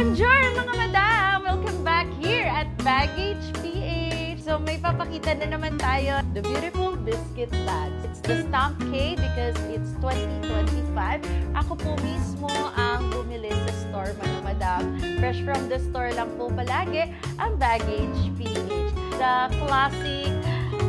Bonjour mga madam! Welcome back here at Baggage PH. So may papakita na naman tayo. The beautiful biscuit bags. It's the stamp K because it's 2025. Ako po mismo ang bumili sa store mga madam. Fresh from the store lang po palagi ang Baggage PH. The classic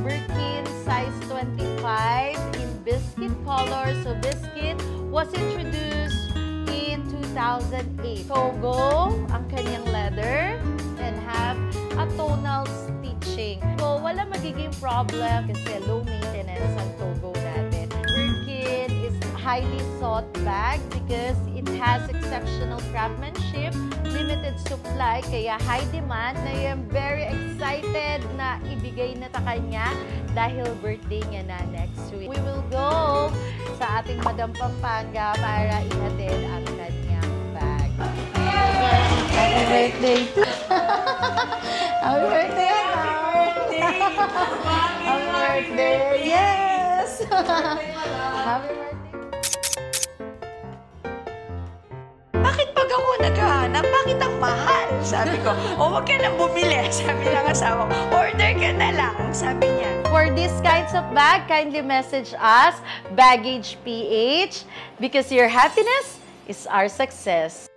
Birkin size 25 in biscuit color. So biscuit was introduced in 2008. Togo ang kanyang leather and have a tonal stitching. So, wala magiging problem kasi low maintenance ang Togo natin. Birkin is highly sought bag because it has exceptional craftsmanship, limited supply, kaya high demand. I am very excited na ibigay na ta kanya dahil birthday niya na next week. We will go sa ating Madam Pampanga para ihatid ang kanyang bag. Happy birthday! Happy birthday! Happy birthday! Yes! Happy birthday! Bakit pag ako naghahanap, bakit ang mahal? Sabi ko, huwag ka nang bumili. Sabi ng asawa ko, order ka na lang. Sabi niya. For these kinds of bag, kindly message us, Baggage PH, because your happiness is our success.